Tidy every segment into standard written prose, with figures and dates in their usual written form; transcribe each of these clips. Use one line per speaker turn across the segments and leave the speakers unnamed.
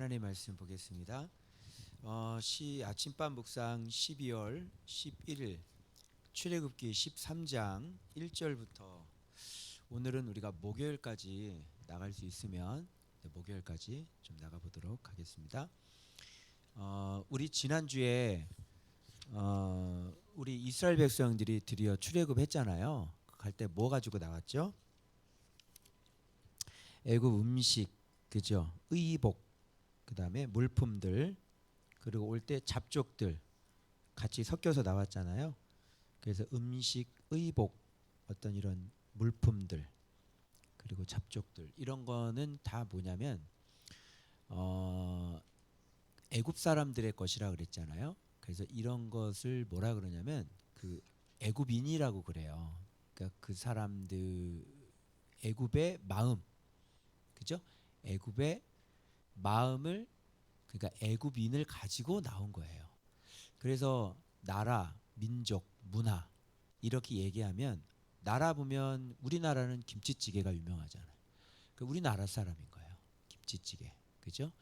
하나님 말씀 보겠습니다. 아침밤 묵상 12월 11일 출애굽기 13장 1절부터 오늘은 우리가 목요일까지 나갈 수 있으면 목요일까지 좀 나가보도록 하겠습니다. 우리 지난주에 우리 이스라엘 백성들이 드디어 출애굽했잖아요. 갈 때 뭐 가지고 나갔죠? 애굽 음식, 그죠? 의복, 그 다음에 물품들, 그리고 올 때 잡족들 같이 섞여서 나왔잖아요. 그래서 음식, 의복, 어떤 이런 물품들, 그리고 잡족들, 이런 거는 다 뭐냐면 애굽 사람들의 것이라 그랬잖아요. 그래서 이런 것을 뭐라 그러냐면 그 애굽인이라고 그래요. 그러니까 그 사람들 애굽의 마음, 그죠? 애굽의 마음을, 그러니까 애굽인을 가지고 나온 거예요. 그래서 나라, 민족, 문화 이렇게 얘기하면 나라 보면 우리나라는 김치찌개가 유명하잖아요. 그 우리나라 사람인 거예요. 김치찌개, 그죠?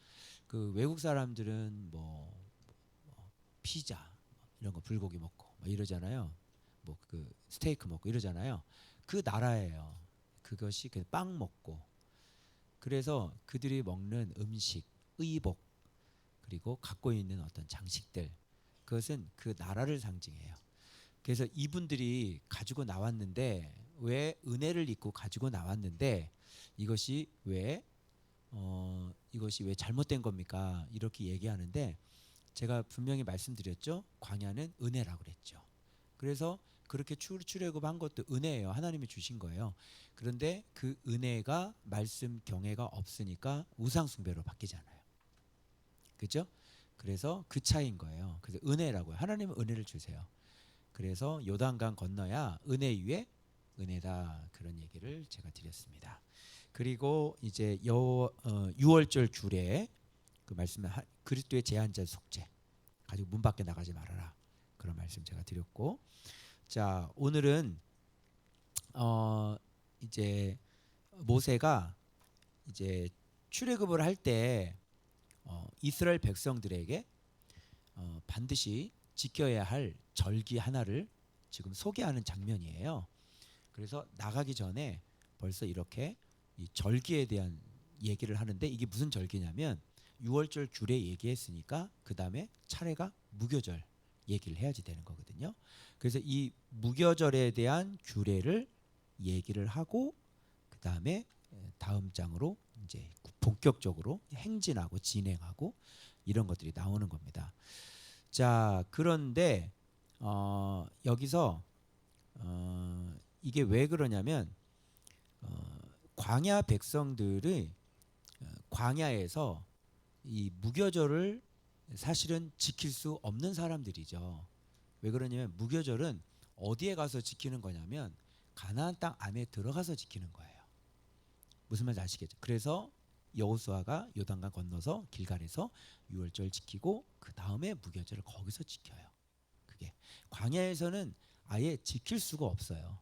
그 외국 사람들은 뭐 피자 이런 거 불고기 먹고 뭐 이러잖아요. 뭐 그 스테이크 먹고 이러잖아요. 그 나라예요. 그것이 그 빵 먹고. 그래서 그들이 먹는 음식, 의복, 그리고 갖고 있는 어떤 장식들, 그것은 그 나라를 상징해요. 그래서 이분들이 가지고 나왔는데, 왜 은혜를 입고 가지고 나왔는데 이것이 왜 잘못된 겁니까? 이렇게 얘기하는데, 제가 분명히 말씀드렸죠. 광야는 은혜라고 그랬죠. 그래서 그렇게 출애굽한 것도 은혜예요. 하나님이 주신 거예요. 그런데 그 은혜가 말씀 경외가 없으니까 우상 숭배로 바뀌잖아요. 그죠? 그래서 그 차이인 거예요. 그래서 은혜라고요. 하나님은 은혜를 주세요. 그래서 요단강 건너야 은혜 위에 은혜다, 그런 얘기를 제가 드렸습니다. 그리고 이제 6월절 규례, 그 말씀은 그리스도의 제한자 속죄 가지고 문 밖에 나가지 말아라, 그런 말씀 제가 드렸고, 자 오늘은 이제 모세가 이제 출애굽을 할 때 이스라엘 백성들에게 반드시 지켜야 할 절기 하나를 지금 소개하는 장면이에요. 그래서 나가기 전에 벌써 이렇게 이 절기에 대한 얘기를 하는데, 이게 무슨 절기냐면 6월절 규례 얘기했으니까 그 다음에 차례가 무교절 얘기를 해야지 되는 거거든요. 그래서 이 무교절에 대한 규례를 얘기를 하고, 그 다음에 다음 장으로 이제 본격적으로 행진하고 진행하고 이런 것들이 나오는 겁니다. 자, 그런데 여기서 이게 왜 그러냐면 광야 백성들의 광야에서 이 무교절을 사실은 지킬 수 없는 사람들이죠. 왜 그러냐면 무교절은 어디에 가서 지키는 거냐면 가나안 땅 안에 들어가서 지키는 거예요. 무슨 말인지 아시겠죠? 그래서 여호수아가 요단강 건너서 길갈에서 유월절 지키고 그 다음에 무교절을 거기서 지켜요. 그게 광야에서는 아예 지킬 수가 없어요.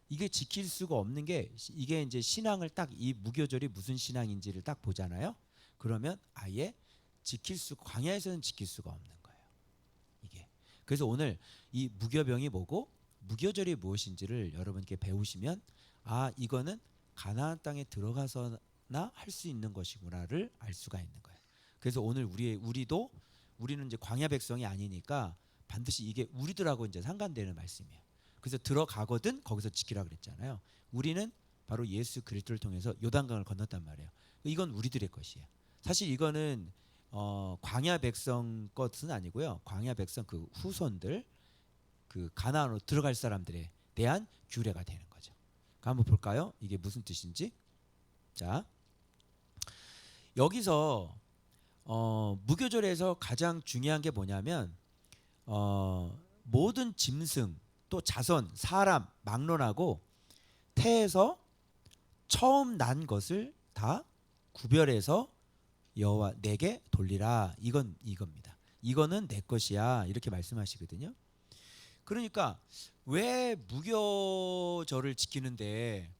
이게 지킬 수가 없는 게, 이게 이제 신앙을 딱, 이 무교절이 무슨 신앙인지를 딱 보잖아요. 그러면 아예 광야에서는 지킬 수가 없는 거예요. 이게. 그래서 오늘 이 무교병이 뭐고 무교절이 무엇인지를 여러분께 배우시면, 아, 이거는 가나안 땅에 들어가서나 할 수 있는 것이구나를 알 수가 있는 거예요. 그래서 오늘 우리는 이제 광야 백성이 아니니까 반드시 이게 우리들하고 이제 상관되는 말씀이에요. 그래서 들어가거든 거기서 지키라 그랬잖아요. 우리는 바로 예수 그리스도를 통해서 요단강을 건넜단 말이에요. 이건 우리들의 것이에요. 사실 이거는 광야 백성 것은 아니고요. 광야 백성 그 후손들, 그 가나안으로 들어갈 사람들에 대한 규례가 되는 거죠. 한번 볼까요? 이게 무슨 뜻인지. 자, 여기서 무교절에서 가장 중요한 게 뭐냐면 모든 짐승, 또 자손, 사람 막론하고 태에서 처음 난 것을 다 구별해서 여호와 내게 돌리라. 이겁니다. 이거는 내 것이야, 이렇게 말씀하시거든요. 그러니까 왜 무교절을 지키는데,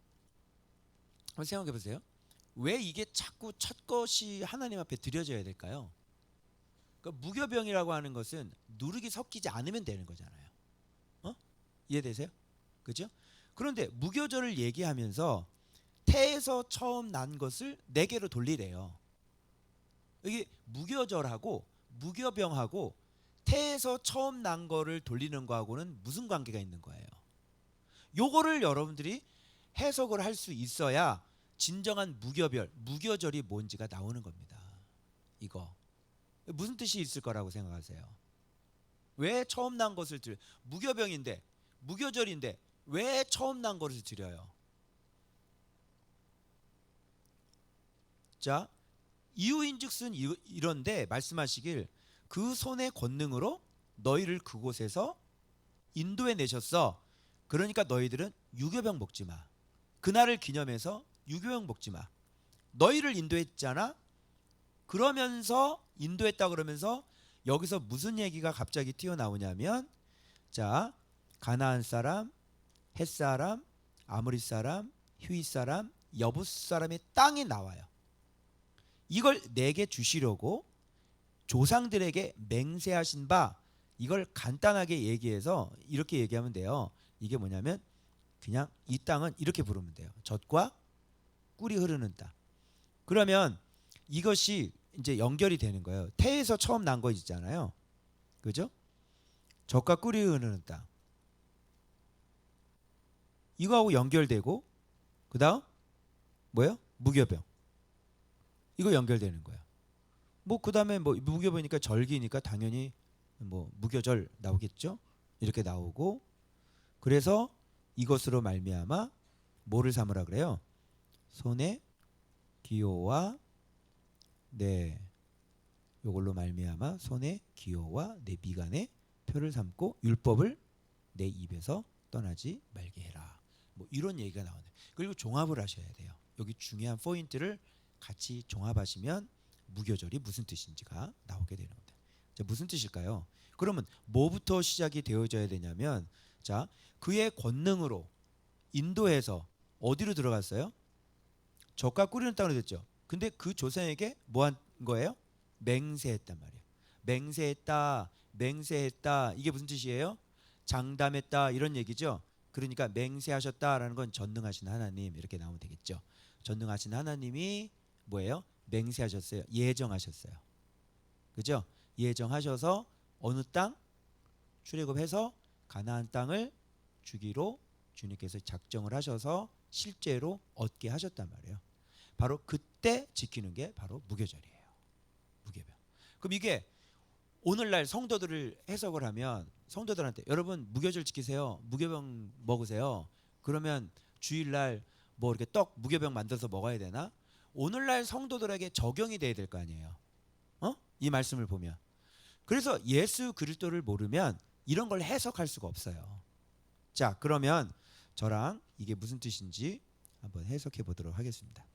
한번 생각해 보세요. 왜 이게 자꾸 첫 것이 하나님 앞에 드려져야 될까요? 그러니까 무교병이라고 하는 것은 누룩이 섞이지 않으면 되는 거잖아요. 이해되세요? 그죠? 그런데 무교절을 얘기하면서 태에서 처음 난 것을 네 개로 돌리래요. 이게 무교절하고 무교병하고 태에서 처음 난 거를 돌리는 거하고는 무슨 관계가 있는 거예요? 요거를 여러분들이 해석을 할 수 있어야 진정한 무교절이 뭔지가 나오는 겁니다. 이거 무슨 뜻이 있을 거라고 생각하세요? 왜 처음 난 것을 드려? 무교병인데 무교절인데 왜 처음 난 것을 드려요? 자, 이유인즉슨 이런데 말씀하시길 그 손의 권능으로 너희를 그곳에서 인도해 내셨어. 그러니까 너희들은 유교병 먹지 마. 그날을 기념해서 유교병 먹지 마. 너희를 인도했잖아. 그러면서 인도했다 그러면서 여기서 무슨 얘기가 갑자기 튀어나오냐면 자, 가나안 사람, 헷 사람, 아모리 사람, 휴이 사람, 여부스 사람의 땅이 나와요. 이걸 내게 주시려고 조상들에게 맹세하신 바, 이걸 간단하게 얘기해서 이렇게 얘기하면 돼요. 이게 뭐냐면 그냥 이 땅은 이렇게 부르면 돼요. 젖과 꿀이 흐르는 땅. 그러면 이것이 이제 연결이 되는 거예요. 태에서 처음 난 거 있잖아요. 그죠? 젖과 꿀이 흐르는 땅. 이거하고 연결되고 그다음 뭐예요? 무교병. 이거 연결되는 거예요. 뭐 그다음에 뭐 무교병이니까 절기니까 당연히 뭐 무교절 나오겠죠? 이렇게 나오고 그래서 이것으로 말미암아 뭐를 삼으라 그래요? 손에 기호와 네 요걸로 말미암아 손에 기호와 내 미간에 표를 삼고 율법을 내 입에서 떠나지 말게 해라. 뭐 이런 얘기가 나오네요. 그리고 종합을 하셔야 돼요. 여기 중요한 포인트를 같이 종합하시면 무교절이 무슨 뜻인지가 나오게 되는 겁니다. 자, 무슨 뜻일까요? 그러면 뭐부터 시작이 되어져야 되냐면 자, 그의 권능으로 인도해서 어디로 들어갔어요? 젖과 꿀이는 땅으로 됐죠. 근데 그 조상에게 뭐 한 거예요? 맹세했단 말이에요. 맹세했다. 이게 무슨 뜻이에요? 장담했다 이런 얘기죠. 그러니까 맹세하셨다라는 건 전능하신 하나님 이렇게 나오면 되겠죠. 전능하신 하나님이 뭐예요? 맹세하셨어요. 예정하셨어요. 그죠? 예정하셔서 어느 땅? 출애굽해서 가나안 땅을 주기로 주님께서 작정을 하셔서 실제로 얻게 하셨단 말이에요. 바로 그때 지키는 게 바로 무교절이에요. 무교병. 그럼 이게 오늘날 성도들을 해석을 하면 성도들한테 여러분 무교절 지키세요. 무교병 먹으세요. 그러면 주일날 뭐 이렇게 떡 무교병 만들어서 먹어야 되나? 오늘날 성도들에게 적용이 돼야 될 거 아니에요. 이 말씀을 보면. 그래서 예수 그리스도를 모르면 이런 걸 해석할 수가 없어요. 자, 그러면 저랑 이게 무슨 뜻인지 한번 해석해 보도록 하겠습니다.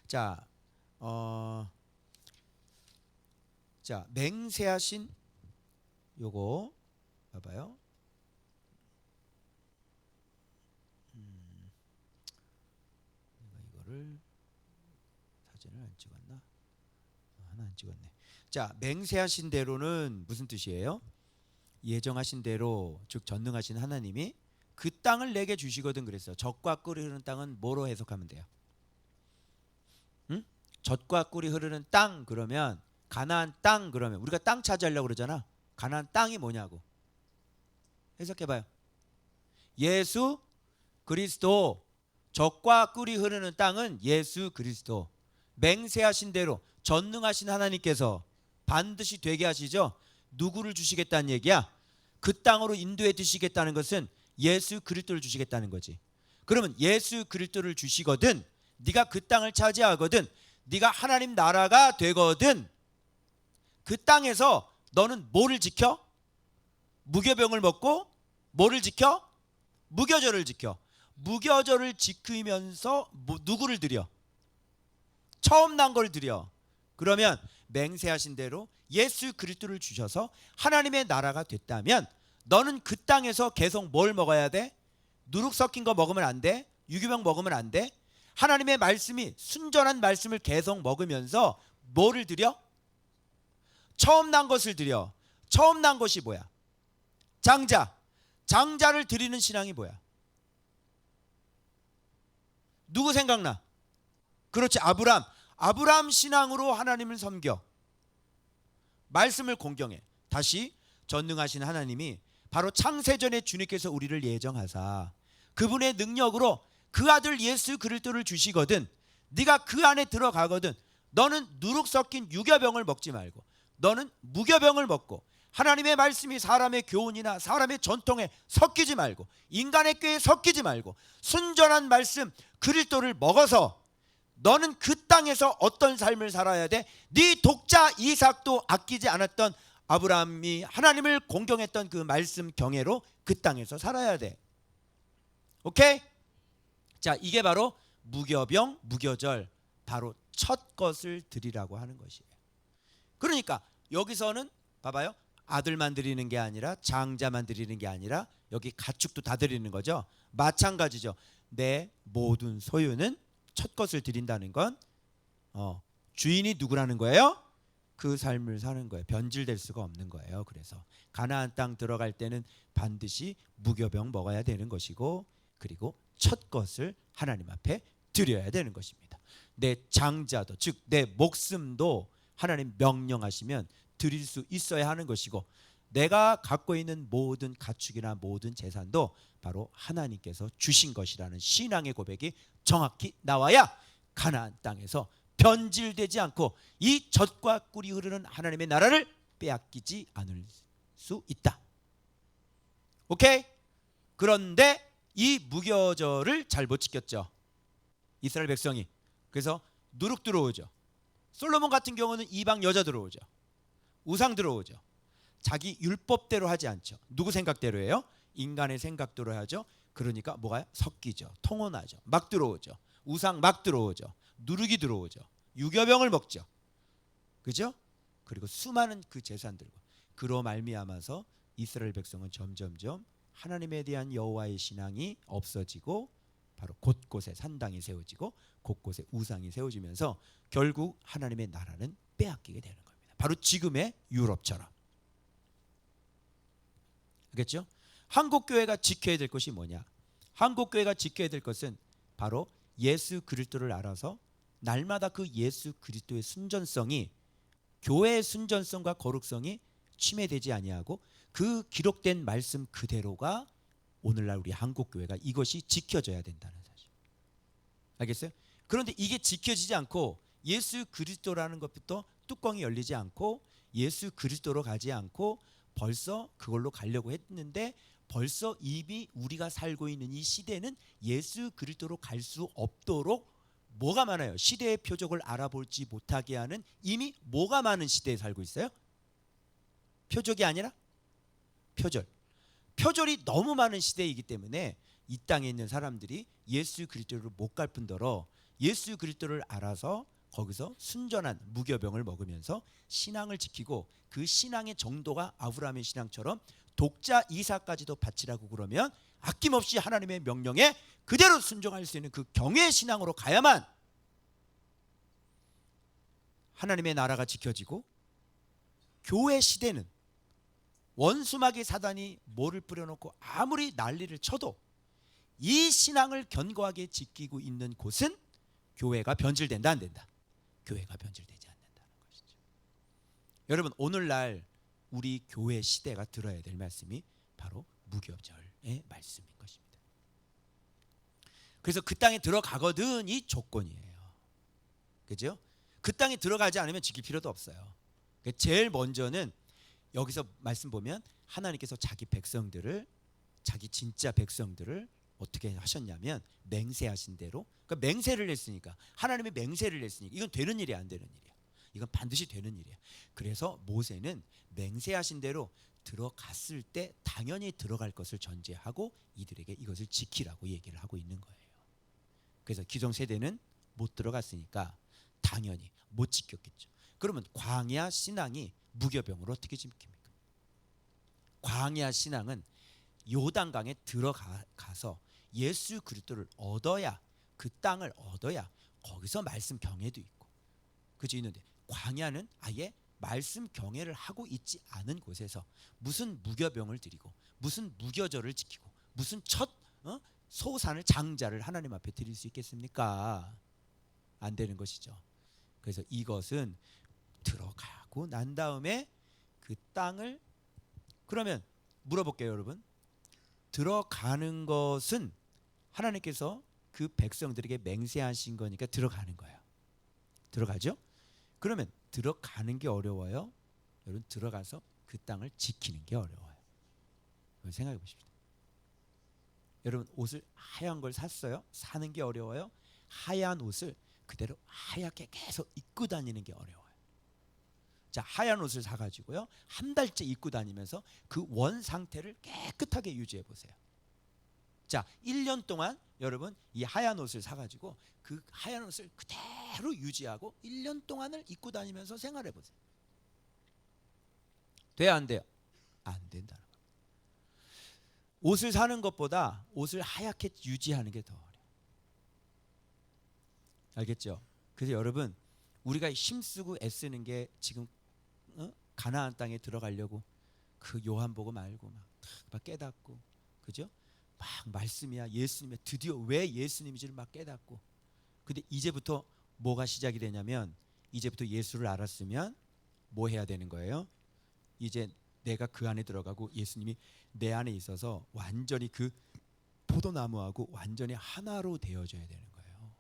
자, 자, 맹세하신 요거 봐봐요. 내가 이거를 사진을 안 찍었나? 하나 안 찍었네. 자, 맹세하신 대로는 무슨 뜻이에요? 예정하신 대로 즉 전능하신 하나님이 그 땅을 내게 주시거든 그랬어요. 젖과 꿀이 흐르는 땅은 뭐로 해석하면 돼요? 응? 젖과 꿀이 흐르는 땅 그러면 가나안 땅 그러면 우리가 땅 차지하려고 그러잖아. 가나안 땅이 뭐냐고 해석해봐요. 예수 그리스도. 젖과 꿀이 흐르는 땅은 예수 그리스도. 맹세하신 대로 전능하신 하나님께서 반드시 되게 하시죠. 누구를 주시겠다는 얘기야? 그 땅으로 인도해 주시겠다는 것은 예수 그리스도를 주시겠다는 거지. 그러면 예수 그리스도를 주시거든 네가 그 땅을 차지하거든 네가 하나님 나라가 되거든 그 땅에서 너는 뭐를 지켜? 무교병을 먹고 뭐를 지켜? 무교절을 지켜. 무교절을 지키면서 누구를 드려? 처음 난 걸 드려. 그러면 맹세하신 대로 예수 그리스도를 주셔서 하나님의 나라가 됐다면 너는 그 땅에서 계속 뭘 먹어야 돼? 누룩 섞인 거 먹으면 안 돼. 유교병 먹으면 안 돼. 하나님의 말씀이 순전한 말씀을 계속 먹으면서 뭐를 드려? 처음 난 것을 드려. 처음 난 것이 뭐야? 장자. 장자를 드리는 신앙이 뭐야? 누구 생각나? 그렇지, 아브람. 아브람 신앙으로 하나님을 섬겨. 말씀을 공경해. 다시 전능하신 하나님이 바로 창세전에 주님께서 우리를 예정하사 그분의 능력으로 그 아들 예수 그리스도를 주시거든. 네가 그 안에 들어가거든. 너는 누룩 섞인 유교병을 먹지 말고 너는 무교병을 먹고 하나님의 말씀이 사람의 교훈이나 사람의 전통에 섞이지 말고 인간의 꾀에 섞이지 말고 순전한 말씀 그리스도를 먹어서 너는 그 땅에서 어떤 삶을 살아야 돼? 네 독자 이삭도 아끼지 않았던 아브라함이 하나님을 공경했던 그 말씀 경애로 그 땅에서 살아야 돼. 오케이? 자, 이게 바로 무교병, 무교절, 바로 첫 것을 드리라고 하는 것이에요. 그러니까 여기서는 봐봐요. 아들만 드리는 게 아니라 장자만 드리는 게 아니라 여기 가축도 다 드리는 거죠. 마찬가지죠. 내 모든 소유는 첫 것을 드린다는 건 주인이 누구라는 거예요? 그 삶을 사는 거예요. 변질될 수가 없는 거예요. 그래서 가나안 땅 들어갈 때는 반드시 무교병 먹어야 되는 것이고 그리고 첫 것을 하나님 앞에 드려야 되는 것입니다. 내 장자도 즉 내 목숨도 하나님 명령하시면 드릴 수 있어야 하는 것이고 내가 갖고 있는 모든 가축이나 모든 재산도 바로 하나님께서 주신 것이라는 신앙의 고백이 정확히 나와야 가나안 땅에서 변질되지 않고 이 젖과 꿀이 흐르는 하나님의 나라를 빼앗기지 않을 수 있다. 오케이? 그런데 이 무교절을 잘 못 지켰죠. 이스라엘 백성이. 그래서 누룩 들어오죠. 솔로몬 같은 경우는 이방 여자 들어오죠. 우상 들어오죠. 자기 율법대로 하지 않죠. 누구 생각대로 해요? 인간의 생각대로 하죠. 그러니까 뭐가요? 섞이죠. 통혼하죠. 막 들어오죠. 우상 막 들어오죠. 누룩이 들어오죠. 유교병을 먹죠. 그죠? 그리고 수많은 그 재산들과 그로 말미암아서 이스라엘 백성은 점점점 하나님에 대한 여호와의 신앙이 없어지고 바로 곳곳에 산당이 세워지고 곳곳에 우상이 세워지면서 결국 하나님의 나라는 빼앗기게 되는 겁니다. 바로 지금의 유럽처럼. 알겠죠? 한국교회가 지켜야 될 것이 뭐냐? 한국교회가 지켜야 될 것은 바로 예수 그리스도를 알아서 날마다 그 예수 그리스도의 순전성이 교회의 순전성과 거룩성이 침해되지 아니하고 그 기록된 말씀 그대로가 오늘날 우리 한국교회가 이것이 지켜져야 된다는 사실. 알겠어요? 그런데 이게 지켜지지 않고 예수 그리스도라는 것부터 뚜껑이 열리지 않고 예수 그리스도로 가지 않고 벌써 그걸로 가려고 했는데 벌써 이미 우리가 살고 있는 이 시대는 예수 그리스도로 갈 수 없도록 뭐가 많아요? 시대의 표적을 알아보지 못하게 하는 이미 뭐가 많은 시대에 살고 있어요? 표적이 아니라 표절. 표절이 너무 많은 시대이기 때문에 이 땅에 있는 사람들이 예수 그리스도를 못 갈 뿐더러 예수 그리스도를 알아서 거기서 순전한 무교병을 먹으면서 신앙을 지키고 그 신앙의 정도가 아브라함의 신앙처럼 독자 이삭까지도 바치라고 그러면 아낌없이 하나님의 명령에 그대로 순종할 수 있는 그 경외의 신앙으로 가야만 하나님의 나라가 지켜지고 교회 시대는 원수마귀 사단이 뭐를 뿌려놓고 아무리 난리를 쳐도 이 신앙을 견고하게 지키고 있는 곳은 교회가 변질된다 안 된다? 교회가 변질되지 않는다는 것이죠. 여러분 오늘날 우리 교회 시대가 들어야 될 말씀이 바로 무교절의 말씀인 것입니다. 그래서 그 땅에 들어가거든 이 조건이에요. 그죠? 그 땅에 들어가지 않으면 지킬 필요도 없어요. 제일 먼저는 여기서 말씀 보면 하나님께서 자기 백성들을 자기 진짜 백성들을 어떻게 하셨냐면 맹세하신 대로 그러니까 맹세를 했으니까 하나님의 맹세를 했으니까 이건 되는 일이야 안 되는 일이야. 이건 반드시 되는 일이야. 그래서 모세는 맹세하신 대로 들어갔을 때 당연히 들어갈 것을 전제하고 이들에게 이것을 지키라고 얘기를 하고 있는 거예요. 그래서 기존 세대는 못 들어갔으니까 당연히 못 지켰겠죠. 그러면 광야 신앙이 무교병으로 어떻게 지킵니까? 광야 신앙은 요단강에 들어가서 예수 그리스도를 얻어야 그 땅을 얻어야 거기서 말씀 경외도 있고, 그죠? 있는데 광야는 아예 말씀 경외를 하고 있지 않은 곳에서 무슨 무교병을 드리고 무슨 무교절을 지키고 무슨 첫 소산을 장자를 하나님 앞에 드릴 수 있겠습니까? 안 되는 것이죠. 그래서 이것은 들어가고 난 다음에 그 땅을, 그러면 물어볼게요, 여러분. 들어가는 것은 하나님께서 그 백성들에게 맹세하신 거니까 들어가는 거예요. 들어가죠? 그러면 들어가는 게 어려워요? 여러분, 들어가서 그 땅을 지키는 게 어려워요. 생각해 보십시오. 여러분, 옷을 하얀 걸 샀어요? 사는 게 어려워요? 하얀 옷을 그대로 하얗게 계속 입고 다니는 게 어려워요. 자, 하얀 옷을 사가지고요, 한 달째 입고 다니면서 그 원 상태를 깨끗하게 유지해 보세요. 자, 1년 동안 여러분 이 하얀 옷을 사가지고 그 하얀 옷을 그대로 유지하고 1년 동안을 입고 다니면서 생활해 보세요. 돼요, 안 돼요? 안 된다는 거예요. 옷을 사는 것보다 옷을 하얗게 유지하는 게 더 어려워요. 알겠죠? 그래서 여러분, 우리가 힘쓰고 애쓰는 게 지금 가나안 땅에 들어가려고 그 요한복음 알고 막 깨닫고, 그죠? 막 말씀이야, 예수님의, 드디어 왜 예수님인지를 막 깨닫고. 근데 이제부터 뭐가 시작이 되냐면, 이제부터 예수를 알았으면 뭐 해야 되는 거예요? 이제 내가 그 안에 들어가고 예수님이 내 안에 있어서 완전히 그 포도나무하고 완전히 하나로 되어져야 되는 거예요.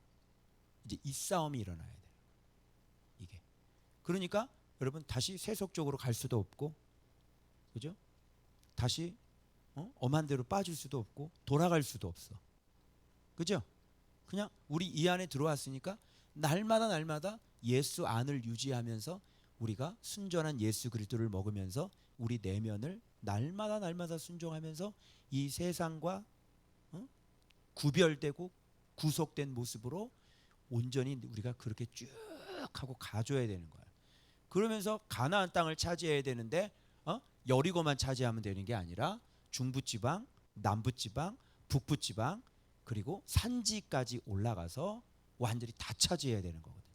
이제 이 싸움이 일어나야 돼요. 이게. 그러니까 여러분, 다시 세속적으로 갈 수도 없고, 그죠? 다시 엄한 대로 빠질 수도 없고 돌아갈 수도 없어. 그죠? 그냥 우리 이 안에 들어왔으니까 날마다 예수 안을 유지하면서 우리가 순전한 예수 그리스도를 먹으면서 우리 내면을 날마다 순종하면서 이 세상과 구별되고 구속된 모습으로 온전히 우리가 그렇게 쭉 하고 가줘야 되는 거야. 그러면서 가나안 땅을 차지해야 되는데 여리고만 차지하면 되는 게 아니라 중부지방, 남부지방, 북부지방, 그리고 산지까지 올라가서 완전히 다 차지해야 되는 거거든요.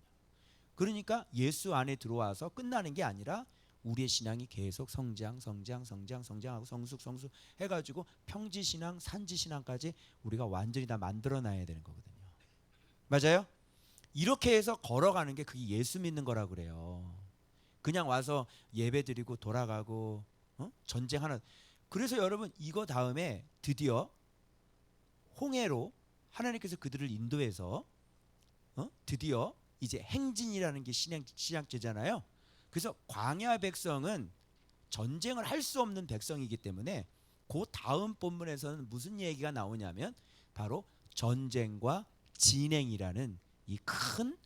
그러니까 예수 안에 들어와서 끝나는 게 아니라 우리의 신앙이 계속 성장하고 성숙 해가지고 평지신앙, 산지신앙까지 우리가 완전히 다 만들어놔야 되는 거거든요. 맞아요? 이렇게 해서 걸어가는 게 그게 예수 믿는 거라 그래요. 그냥 와서 예배 드리고 돌아가고 전쟁하는. 그래서 여러분, 이거 다음에 드디어 홍해로 하나님께서 그들을 인도해서 드디어 이제 행진이라는 게 신약제잖아요. 그래서 광야 백성은 전쟁을 할 수 없는 백성이기 때문에 그 다음 본문에서는 무슨 얘기가 나오냐면 바로 전쟁과 진행이라는 이 큰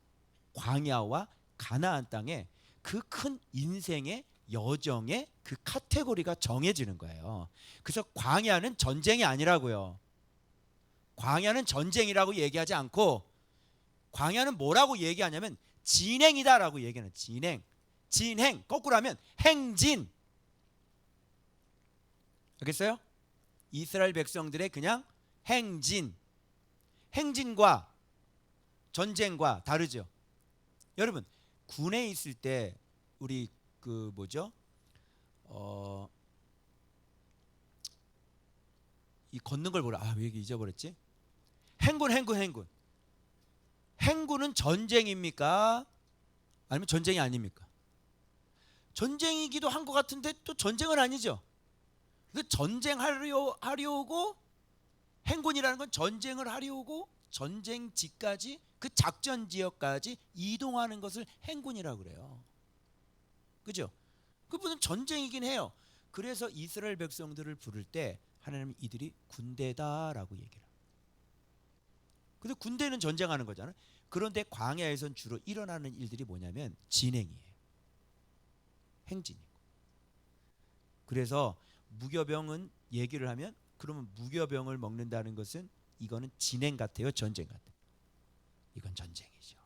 광야와 가나안 땅에 그 큰 인생의 여정의 그 카테고리가 정해지는 거예요. 그래서 광야는 전쟁이 아니라고요. 광야는 전쟁이라고 얘기하지 않고 광야는 뭐라고 얘기하냐면 진행이다라고 얘기하는. 진행 거꾸로 하면 행진. 알겠어요? 이스라엘 백성들의 그냥 행진과 전쟁과 다르죠. 여러분, 군에 있을 때 우리 그 뭐죠? 이 걷는 걸 보라. 왜 잊어버렸지? 행군. 행군은 전쟁입니까? 아니면 전쟁이 아닙니까? 전쟁이기도 한 것 같은데 또 전쟁은 아니죠. 그 전쟁하려고 행군이라는 건 전쟁을 하려고 전쟁지까지, 그 작전 지역까지 이동하는 것을 행군이라고 그래요. 그죠? 그분은 전쟁이긴 해요. 그래서 이스라엘 백성들을 부를 때 하나님은 이들이 군대다라고 얘기를 해요. 근데 군대는 전쟁하는 거잖아요. 그런데 광야에선 주로 일어나는 일들이 뭐냐면 진행이에요. 행진이고. 그래서 무교병은 얘기를 하면, 그러면 무교병을 먹는다는 것은 이거는 진행 같아요, 전쟁 같아요? 이건 전쟁이죠.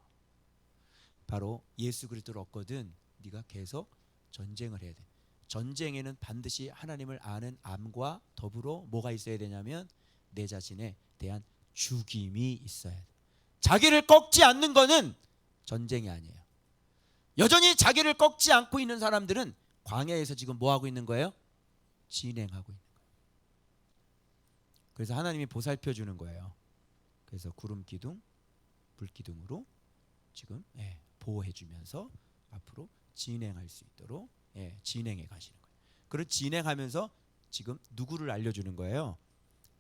바로 예수 그리스도를 얻거든 네가 계속 전쟁을 해야 돼. 전쟁에는 반드시 하나님을 아는 암과 더불어 뭐가 있어야 되냐면 내 자신에 대한 죽임이 있어야 돼. 자기를 꺾지 않는 거는 전쟁이 아니에요. 여전히 자기를 꺾지 않고 있는 사람들은 광야에서 지금 뭐 하고 있는 거예요? 진행하고 있는 거예요. 그래서 하나님이 보살펴 주는 거예요. 그래서 구름 기둥, 불 기둥으로 지금 보호해 주면서 앞으로 진행할 수 있도록 진행해 가시는 거예요. 그리고 진행하면서 지금 누구를 알려주는 거예요?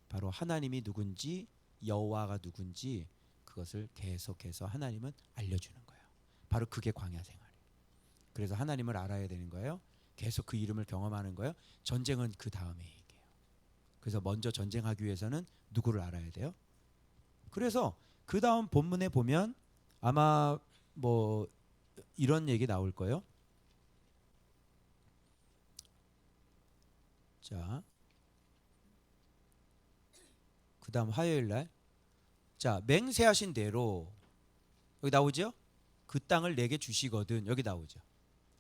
바로 하나님이 누군지, 여호와가 누군지 그것을 계속해서 하나님은 알려주는 거예요. 바로 그게 광야 생활이에요. 그래서 하나님을 알아야 되는 거예요. 계속 그 이름을 경험하는 거예요. 전쟁은 그 다음에 얘기해요. 그래서 먼저 전쟁하기 위해서는 누구를 알아야 돼요? 그래서 그 다음 본문에 보면 아마 뭐 이런 얘기 나올 거예요. 자, 그 다음 화요일 날, 자, 맹세하신 대로 여기 나오죠? 그 땅을 내게 주시거든. 여기 나오죠.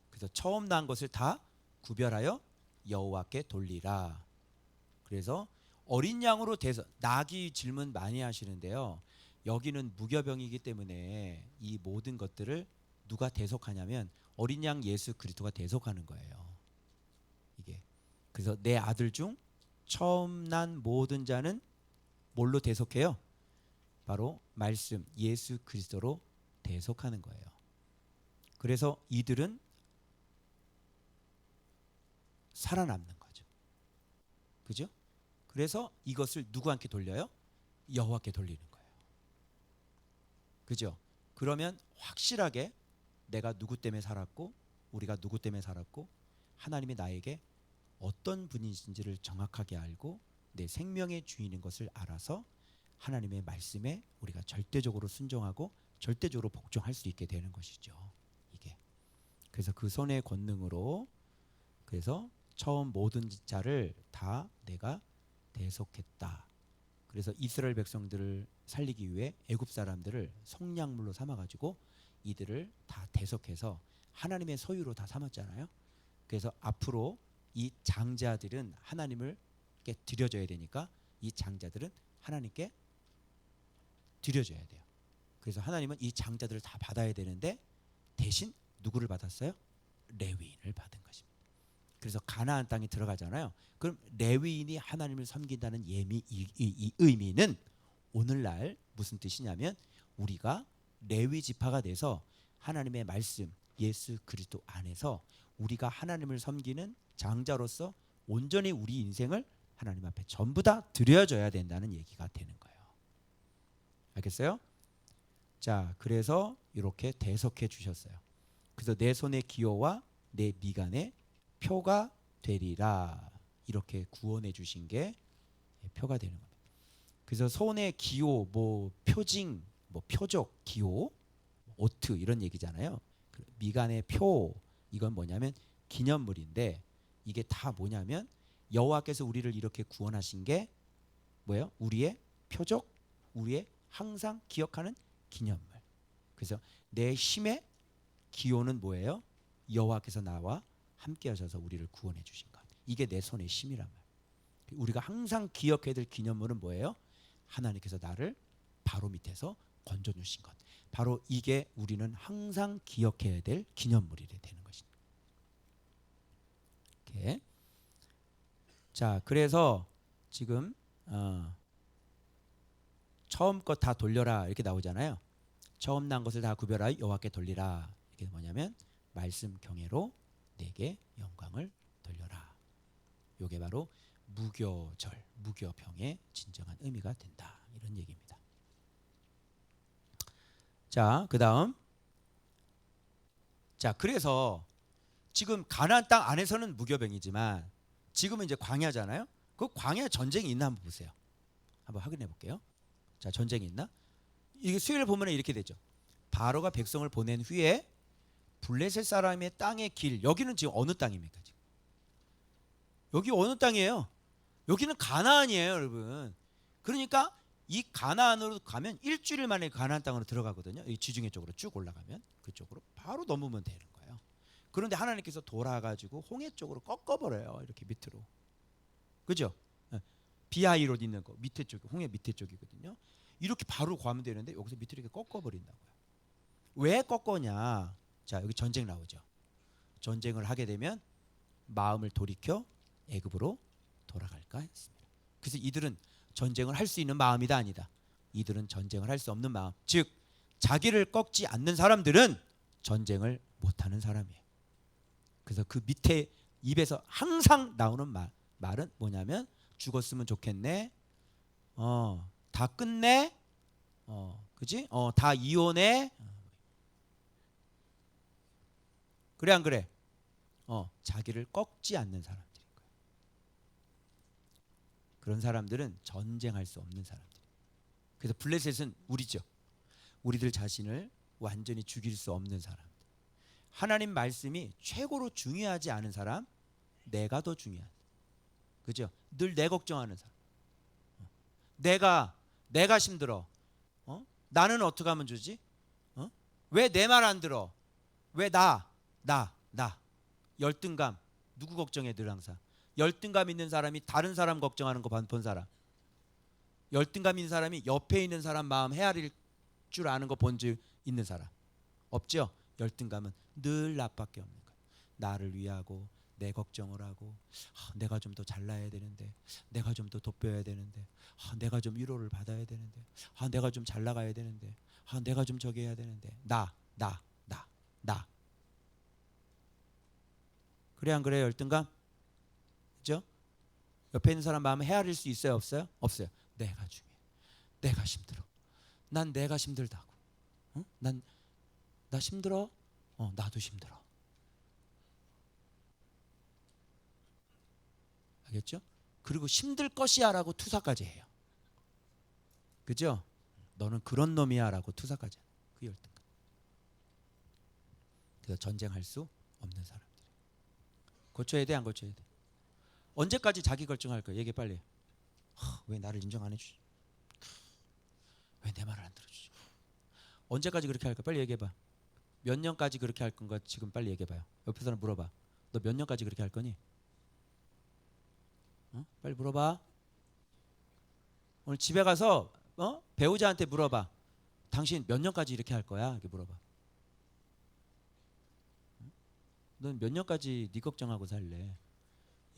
그래서 처음 난 것을 다 구별하여 여호와께 돌리라. 그래서 어린 양으로 대서, 나귀 질문 많이 하시는데요. 여기는 무교병이기 때문에 이 모든 것들을 누가 대속하냐면 어린 양 예수 그리스도가 대속하는 거예요. 이게. 그래서 내 아들 중 처음 난 모든 자는 뭘로 대속해요? 바로 말씀 예수 그리스도로 대속하는 거예요. 그래서 이들은 살아남는 거죠. 그죠? 그래서 이것을 누구한테 돌려요? 여호와께 돌리는 거예요. 그죠? 그러면 확실하게 내가 누구 때문에 살았고 우리가 누구 때문에 살았고 하나님이 나에게 어떤 분이신지를 정확하게 알고 내 생명의 주인인 것을 알아서 하나님의 말씀에 우리가 절대적으로 순종하고 절대적으로 복종할 수 있게 되는 것이죠. 이게. 그래서 그 손의 권능으로 그래서 처음 모든 자를 다 내가 대속했다. 그래서 이스라엘 백성들을 살리기 위해 애굽 사람들을 속량물로 삼아가지고 이들을 다 대속해서 하나님의 소유로 다 삼았잖아요. 그래서 앞으로 이 장자들은 하나님께 드려져야 되니까 이 장자들은 하나님께 드려져야 돼요. 그래서 하나님은 이 장자들을 다 받아야 되는데 대신 누구를 받았어요? 레위인을 받은 것입니다. 그래서 가나안 땅에 들어가잖아요. 그럼 레위인이 하나님을 섬긴다는 이 의미는 오늘날 무슨 뜻이냐면 우리가 레위 지파가 돼서 하나님의 말씀 예수 그리스도 안에서 우리가 하나님을 섬기는 장자로서 온전히 우리 인생을 하나님 앞에 전부 다 드려져야 된다는 얘기가 되는 거예요. 알겠어요? 자, 그래서 이렇게 대속해 주셨어요. 그래서 내 손의 기호와 내 미간의 표가 되리라. 이렇게 구원해 주신 게 표가 되는 겁니다. 그래서 손의 기호, 뭐 표징, 뭐 표적, 기호, 오트 이런 얘기잖아요. 미간의 표 이건 뭐냐면 기념물인데 이게 다 뭐냐면 여호와께서 우리를 이렇게 구원하신 게 뭐예요? 우리의 표적, 우리의 항상 기억하는 기념물. 그래서 내 힘의 기호는 뭐예요? 여호와께서 나와 함께 하셔서 우리를 구원해 주신 것. 이게 내 손의 힘이란 말이에요. 우리가 항상 기억해야 될 기념물은 뭐예요? 하나님께서 나를 바로 밑에서 건져 주신 것. 바로 이게 우리는 항상 기억해야 될 기념물이 되는 것입니다. 이렇게. 자, 그래서 지금 처음 것 다 돌려라 이렇게 나오잖아요. 처음 난 것을 다 구별하여 여호와께 돌리라. 이게 뭐냐면 말씀 경외로 내게 영광을 돌려라. 이게 바로 무교절, 무교병의 진정한 의미가 된다. 이런 얘기입니다. 자, 그다음. 자, 그래서 지금 가나안 땅 안에서는 무교병이지만 지금은 이제 광야잖아요. 그 광야 전쟁이 있나 한번 보세요. 한번 확인해 볼게요. 자, 전쟁이 있나? 이게 수요일 보면 이렇게 되죠. 바로가 백성을 보낸 후에 블레셋 사람의 땅의 길, 여기는 지금 어느 땅입니까? 지금? 여기 어느 땅이에요? 여기는 가나안이에요, 여러분. 그러니까 이 가나안으로 가면 일주일 만에 가나안 땅으로 들어가거든요. 이 지중해 쪽으로 쭉 올라가면 그쪽으로 바로 넘으면 되는 거예요. 그런데 하나님께서 돌아가지고 홍해 쪽으로 꺾어버려요. 이렇게 밑으로. 그죠? 비하이롯 있는 거 밑에 쪽, 홍해 밑에 쪽이거든요. 이렇게 바로 가면 되는데 여기서 밑으로 이렇게 꺾어버린다고요. 왜 꺾어냐? 자, 여기 전쟁 나오죠. 전쟁을 하게 되면 마음을 돌이켜 애굽으로 돌아갈까 했습니다. 그래서 이들은 전쟁을 할 수 있는 마음이다 아니다. 이들은 전쟁을 할 수 없는 마음. 즉 자기를 꺾지 않는 사람들은 전쟁을 못하는 사람이에요. 그래서 그 밑에 입에서 항상 나오는 말은 뭐냐면 죽었으면 좋겠네. 다 끝내. 그지? 다 이혼해. 그래 안 그래? 자기를 꺾지 않는 사람들인 거예요. 그런 사람들은 전쟁할 수 없는 사람들. 그래서 블레셋은 우리죠. 우리들 자신을 완전히 죽일 수 없는 사람. 하나님 말씀이 최고로 중요하지 않은 사람, 내가 더 중요한. 그죠? 늘 내 걱정하는 사람. 내가 힘들어. 나는 어떻게 하면 좋지? 왜 내 말 안 들어? 왜 나? 열등감. 누구 걱정해 늘 항상? 열등감 있는 사람이 다른 사람 걱정하는 거 본 사람. 열등감 있는 사람이 옆에 있는 사람 마음 헤아릴 줄 아는 거 본 줄 있는 사람. 없죠? 열등감은 늘 나밖에 없는 거야. 나를 위하고 내 걱정을 하고 내가 좀 더 잘나야 되는데, 내가 좀 더 돋보여야 되는데, 내가 좀 위로를 받아야 되는데, 내가 좀 잘 나가야 되는데, 내가 좀 저기 해야 되는데, 나. 그래 안 그래요? 열등감? 그죠? 옆에 있는 사람 마음 헤아릴 수 있어요? 없어요? 없어요. 내가 중요해. 내가 힘들어. 난 내가 힘들다고. 나 힘들어? 나도 힘들어. 알겠죠? 그리고 힘들 것이야 라고 투사까지 해요. 그죠? 너는 그런 놈이야 라고 투사까지 해요. 그 열등감. 그래서 전쟁할 수 없는 사람들이. 고쳐야 돼 안 고쳐야 돼? 언제까지 자기 결정할 거야? 얘기해 빨리. 왜 나를 인정 안 해주지? 왜 내 말을 안 들어주지? 언제까지 그렇게 할 거야? 빨리 얘기해봐. 몇 년까지 그렇게 할 건가 지금 빨리 얘기해봐요. 옆에 사람 물어봐. 너 몇 년까지 그렇게 할 거니? 빨리 물어봐. 오늘 집에 가서 배우자한테 물어봐. 당신 몇 년까지 이렇게 할 거야? 이렇게 물어봐. 넌 몇 년까지 네 걱정하고 살래?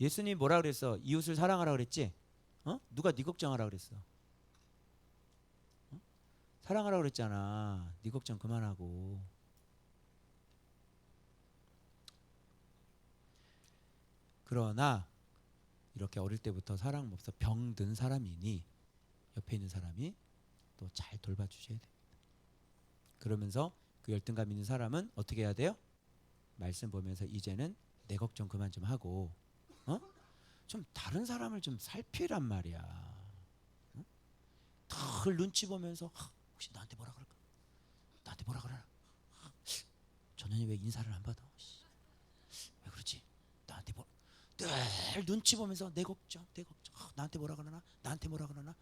예수님이 뭐라 그랬어? 이웃을 사랑하라 그랬지? 누가 네 걱정하라 그랬어? 사랑하라 그랬잖아. 네 걱정 그만하고. 그러나 이렇게 어릴 때부터 사랑 없어 병든 사람이니 옆에 있는 사람이 또 잘 돌봐주셔야 됩니다. 그러면서 그 열등감 있는 사람은 어떻게 해야 돼요? 말씀 보면서 이제는 내 걱정 그만 좀 하고 좀 다른 사람을 좀 살피란 말이야. 늘 눈치 보면서 혹시 나한테 뭐라 그럴까? 나한테 뭐라 그러나? 저년이 왜 인사를 안 받아? 왜 그러지? 나한테 늘 눈치 보면서 내 걱정. 나한테 뭐라 그러나? 나한테 뭐라 그러나?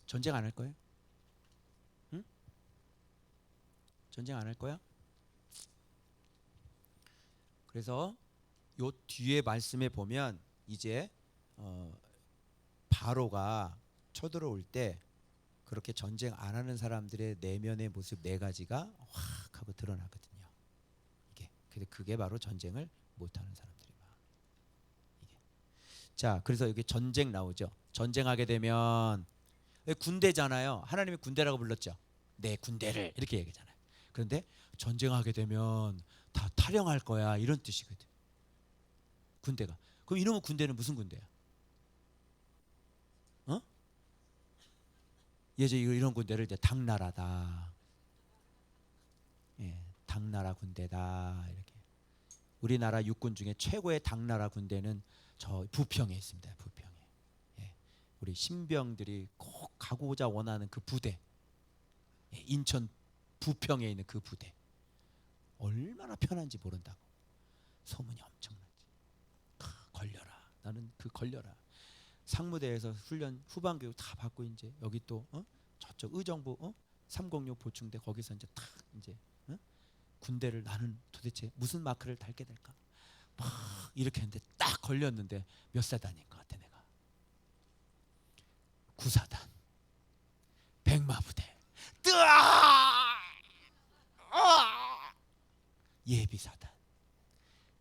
전쟁 안 할 거예요? 응? 전쟁 안 할 거야? 그래서 요 뒤에 말씀에 보면 이제 바로가 쳐들어올 때 그렇게 전쟁 안 하는 사람들의 내면의 모습 네 가지가 확 하고 드러나거든요. 그게 바로 전쟁을 못 하는 사람들이야. 자, 그래서 여기 전쟁 나오죠. 전쟁하게 되면 군대잖아요. 하나님이 군대라고 불렀죠. 내 군대를 이렇게 얘기잖아요. 그런데 전쟁하게 되면 다 탈영할 거야 이런 뜻이거든. 군대가. 그럼 이놈의 군대는 무슨 군대야? 예전 이런 군대를 이제 당나라다. 당나라 군대다 이렇게. 우리나라 육군 중에 최고의 당나라 군대는 저 부평에 있습니다. 부평에. 우리 신병들이 꼭 가고자 원하는 그 부대. 인천 부평에 있는 그 부대. 얼마나 편한지 모른다고. 소문이 엄청나지. 걸려라. 나는 그 걸려라. 상무대에서 훈련 후반 교육 다 받고 이제 여기 또 저쪽 의정부 306 보충대 거기서 이제 탁 이제 군대를 나는 도대체 무슨 마크를 달게 될까? 막 이렇게 했는데 딱 걸렸는데 몇 사단인 것 같아 내가? 9사단. 백마부대. 뜨아! 예비사단.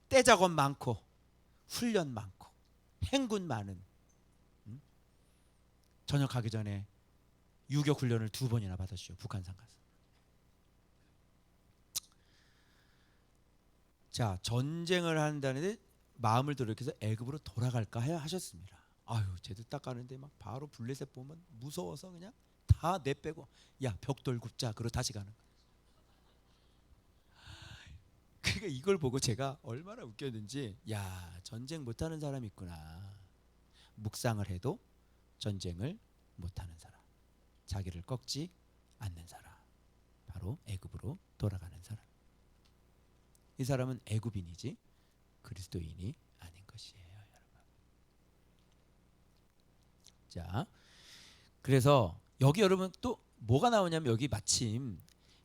떼작업 많고 훈련 많고 행군 많은, 전역하기 전에 유격 훈련을 2번이나 받았죠. 북한산 가서. 자, 전쟁을 한다는데 마음을 돌이켜서 애굽으로 돌아갈까 하셨습니다. 아유, 쟤도 딱 가는데 막 바로 블레셋 보면 무서워서 그냥 다 내빼고 야 벽돌 굽자 그러고 다시 가는 거예요. 그러니까 이걸 보고 제가 얼마나 웃겼는지, 야 전쟁 못하는 사람이 있구나. 묵상을 해도 전쟁을 못하는 사람, 자기를 꺾지 않는 사람, 바로 애굽으로 돌아가는 사람. 이 사람은 애굽인이지 그리스도인이 아닌 것이에요, 여러분. 자, 그래서 여기 여러분 또 뭐가 나오냐면 여기 마침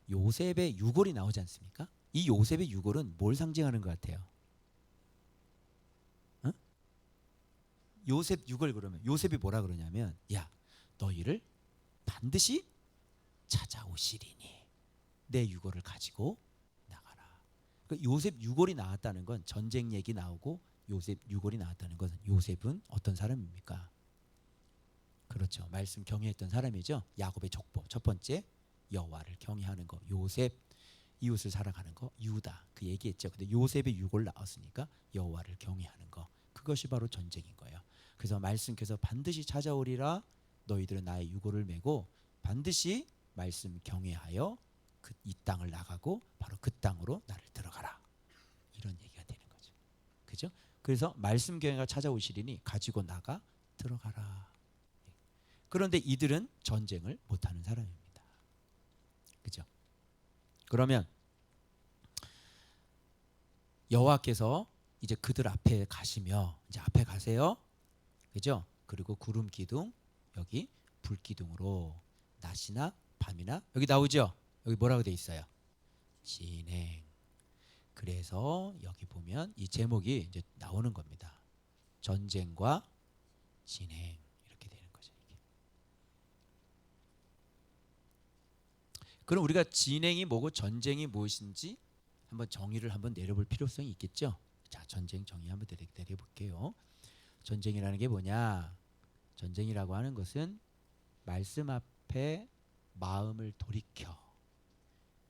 요셉의 유골이 나오지 않습니까? 이 요셉의 유골은 뭘 상징하는 것 같아요? 어? 요셉 유골, 그러면 요셉이 뭐라 그러냐면, 야 너희를 반드시 찾아오시리니 내 유골을 가지고 나가라. 그러니까 요셉 유골이 나왔다는 건 전쟁 얘기 나오고 요셉 유골이 나왔다는 것은 요셉은 어떤 사람입니까? 그렇죠. 말씀 경외했던 사람이죠. 야곱의 족보. 첫 번째 여호와를 경외하는 거. 요셉 이웃을 사랑하는 거. 유다 그 얘기했죠. 근데 요셉의 유골 나왔으니까 여호와를 경외하는 거. 그것이 바로 전쟁인 거예요. 그래서 말씀께서 반드시 찾아오리라. 너희들은 나의 유골을 메고 반드시 말씀 경외하여 이 땅을 나가고 바로 그 땅으로 나를 들어가라. 이런 얘기가 되는 거죠. 그죠? 그래서 말씀 경외가 찾아오시리니 가지고 나가 들어가라. 그런데 이들은 전쟁을 못하는 사람입니다. 그죠? 그러면 여호와께서 이제 그들 앞에 가시며, 이제 앞에 가세요. 그죠? 그리고 구름 기둥, 여기 불 기둥으로 낮이나 밤이나, 여기 나오죠? 여기 뭐라고 돼 있어요? 진행. 그래서 여기 보면 이 제목이 이제 나오는 겁니다. 전쟁과 진행. 이렇게 되는 거죠, 이게. 그럼 우리가 진행이 뭐고 전쟁이 무엇인지 한번 정의를 한번 내려볼 필요성이 있겠죠? 자, 전쟁 정의 한번 내려볼게요. 전쟁이라는 게 뭐냐? 전쟁이라고 하는 것은 말씀 앞에 마음을 돌이켜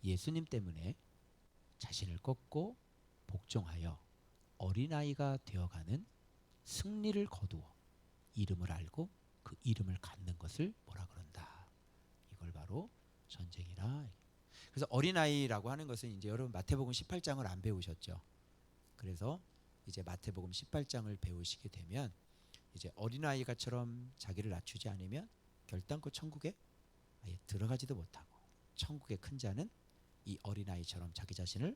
예수님 때문에 자신을 꺾고 복종하여 어린아이가 되어가는 승리를 거두어 이름을 알고 그 이름을 갖는 것을 뭐라 그런다. 이걸 바로 전쟁이라. 그래서 어린아이라고 하는 것은 이제 여러분 마태복음 18장을 안 배우셨죠? 그래서 이제 마태복음 18장을 배우시게 되면 이제 어린아이가처럼 자기를 낮추지 않으면 결단코 천국에 아예 들어가지도 못하고, 천국의 큰 자는 이 어린아이처럼 자기 자신을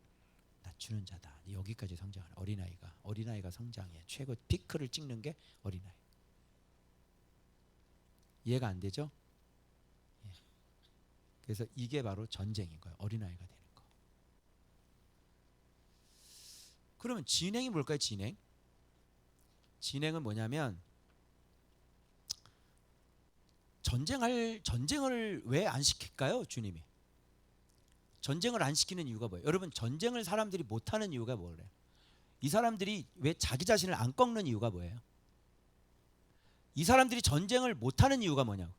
낮추는 자다. 여기까지 성장하는 어린아이가 성장해. 최고 피크를 찍는 게 어린아이. 이해가 안 되죠? 예. 그래서 이게 바로 전쟁인 거예요. 어린아이가 되는 거. 그러면 진행이 뭘까요? 진행은 뭐냐면, 전쟁을 왜 안 시킬까요? 주님이 전쟁을 안 시키는 이유가 뭐예요? 여러분, 전쟁을 사람들이 못하는 이유가 뭐래요? 이 사람들이 왜 자기 자신을 안 꺾는 이유가 뭐예요? 이 사람들이 전쟁을 못하는 이유가 뭐냐고.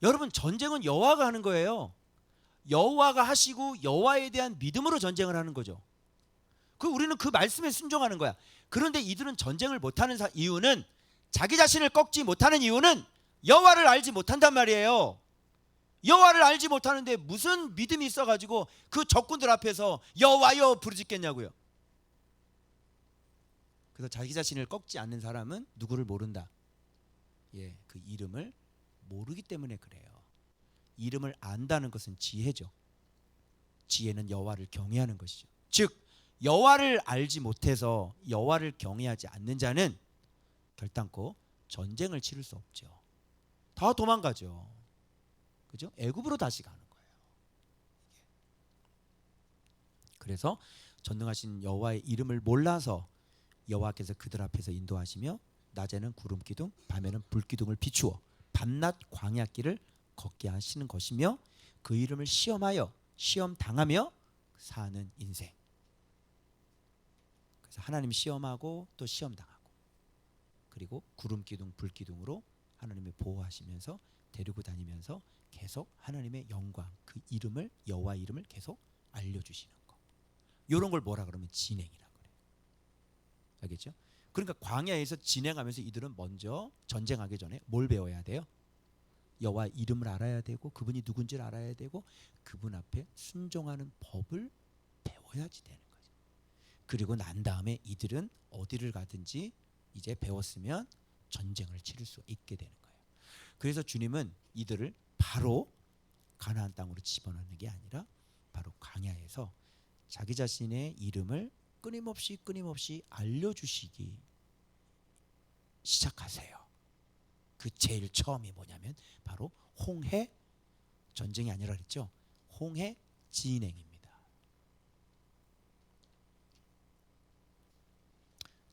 여러분, 전쟁은 여호와가 하는 거예요. 여호와가 하시고 여호와에 대한 믿음으로 전쟁을 하는 거죠. 우리는 그 말씀에 순종하는 거야. 그런데 이들은 전쟁을 못하는 이유는, 자기 자신을 꺾지 못하는 이유는 여호와를 알지 못한단 말이에요. 여호와를 알지 못하는데 무슨 믿음이 있어가지고 그 적군들 앞에서 여호와여 부르짖겠냐고요. 그래서 자기 자신을 꺾지 않는 사람은 누구를 모른다. 예, 그 이름을 모르기 때문에 그래요. 이름을 안다는 것은 지혜죠. 지혜는 여호와를 경외하는 것이죠. 즉 여호와를 알지 못해서 여호와를 경외하지 않는 자는 결단코 전쟁을 치를 수 없죠. 다 도망가죠. 그죠? 애굽으로 다시 가는 거예요. 그래서 전능하신 여호와의 이름을 몰라서 여호와께서 그들 앞에서 인도하시며 낮에는 구름 기둥 밤에는 불 기둥을 비추어 밤낮 광야길을 걷게 하시는 것이며 그 이름을 시험하여 시험 당하며 사는 인생. 그래서 하나님 시험하고 또 시험 당하고 그리고 구름 기둥 불 기둥으로 하나님이 보호하시면서 데리고 다니면서 계속 하나님의 영광 그 이름을 여호와 이름을 계속 알려주시는 거. 이런 걸 뭐라 그러면 진행이라고 그래요. 알겠죠? 그러니까 광야에서 진행하면서 이들은 먼저 전쟁하기 전에 뭘 배워야 돼요? 여호와 이름을 알아야 되고 그분이 누군지를 알아야 되고 그분 앞에 순종하는 법을 배워야지 되는 거죠. 그리고 난 다음에 이들은 어디를 가든지 이제 배웠으면 전쟁을 치를 수 있게 되는 거예요. 그래서 주님은 이들을 바로 가나안 땅으로 집어넣는 게 아니라 바로 광야에서 자기 자신의 이름을 끊임없이 알려주시기 시작하세요. 그 제일 처음이 뭐냐면 바로 홍해 전쟁이 아니라 그랬죠. 홍해 진행입니다.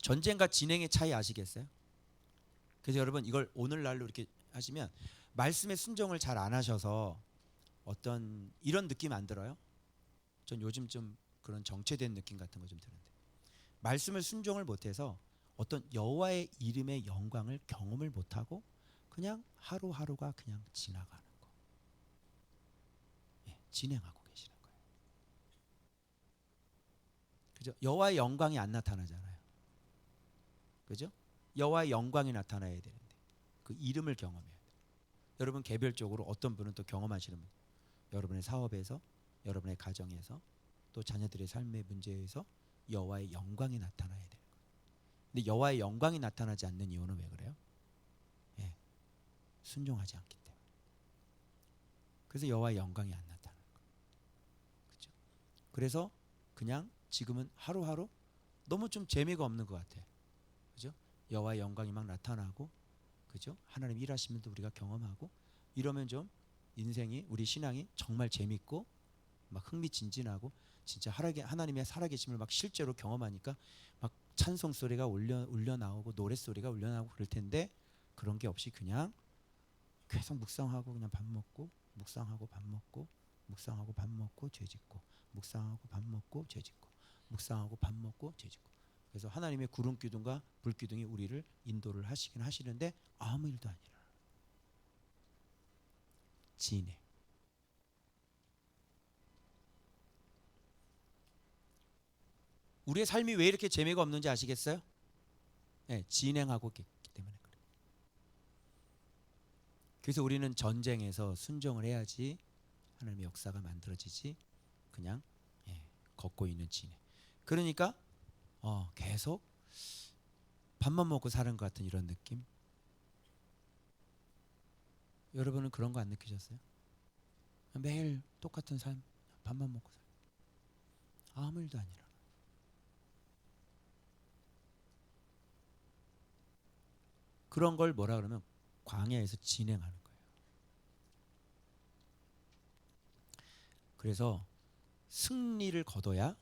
전쟁과 진행의 차이 아시겠어요? 그래서 여러분 이걸 오늘날로 이렇게 하시면 말씀의 순종을 잘 안 하셔서 어떤 이런 느낌 안 들어요? 전 요즘 좀 그런 정체된 느낌 같은 거 좀 드는데 말씀을 순종을 못해서 어떤 여호와의 이름의 영광을 경험을 못하고 그냥 하루하루가 그냥 지나가는 거. 예, 진행하고 계시는 거예요. 그죠? 여호와의 영광이 안 나타나잖아요. 그죠? 여호와의 영광이 나타나야 되는데 그 이름을 경험해야 돼요. 여러분 개별적으로 어떤 분은 또 경험하시는 분, 여러분의 사업에서, 여러분의 가정에서, 또 자녀들의 삶의 문제에서 여호와의 영광이 나타나야 돼요. 근데 여호와의 영광이 나타나지 않는 이유는 왜 그래요? 예, 순종하지 않기 때문에. 그래서 여호와의 영광이 안 나타나는 거예요. 그렇죠? 그래서 그냥 지금은 하루하루 너무 좀 재미가 없는 것 같아요. 그죠? 여호와의 영광이 막 나타나고, 그죠? 하나님 일하시면도 우리가 경험하고 이러면 좀 인생이 우리 신앙이 정말 재밌고 막 흥미진진하고 진짜 하나님의 살아계심을 막 실제로 경험하니까 막 찬송 소리가 울려 나오고 노래 소리가 울려 나오고 그럴 텐데 그런 게 없이 그냥 계속 묵상하고 그냥 밥 먹고 묵상하고 밥 먹고 묵상하고 밥 먹고 죄 짓고 묵상하고 밥 먹고 죄 짓고 묵상하고 밥 먹고 죄 짓고 그래서 하나님의 구름 기둥과 불 기둥이 우리를 인도를 하시긴 하시는데 아무 일도 안 일어나요. 진행. 우리의 삶이 왜 이렇게 재미가 없는지 아시겠어요? 네, 진행하고 있기 때문에 그래요. 그래서 우리는 전쟁에서 순종을 해야지 하나님의 역사가 만들어지지 그냥 걷고 있는 진행. 그러니까 계속 밥만 먹고 사는 것 같은 이런 느낌. 여러분은 그런 거 안 느끼셨어요? 매일 똑같은 삶, 밥만 먹고 살아요. 아무 일도 안 일어나. 그런 걸 뭐라 그러면 광야에서 진행하는 거예요. 그래서 승리를 거둬야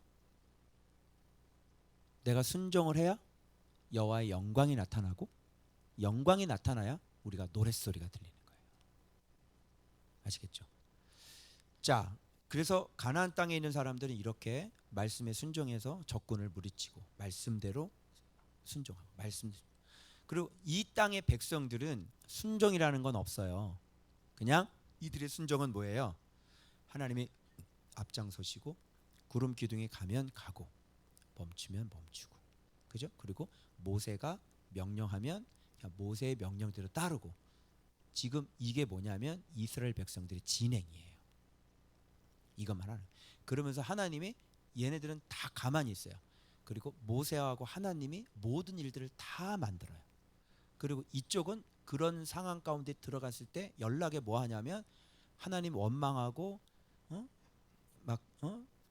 내가 순종을 해야 여호와의 영광이 나타나고 영광이 나타나야 우리가 노랫소리가 들리는 거예요. 아시겠죠? 자, 그래서 가나안 땅에 있는 사람들은 이렇게 말씀에 순종해서 적군을 무리치고 말씀대로 순종하고 말씀. 그리고 이 땅의 백성들은 순종이라는 건 없어요. 그냥 이들의 순종은 뭐예요? 하나님이 앞장서시고 구름 기둥에 가면 가고 멈추면 멈추고, 그죠? 그리고 모세가 명령하면 모세의 명령대로 따르고. 지금 이게 뭐냐면 이스라엘 백성들의 진행이에요. 이것만 하는. 그러면서 하나님이 얘네들은 다 가만히 있어요. 그리고 모세하고 하나님이 모든 일들을 다 만들어요. 그리고 이쪽은 그런 상황 가운데 들어갔을 때 연락에 뭐 하냐면 하나님 원망하고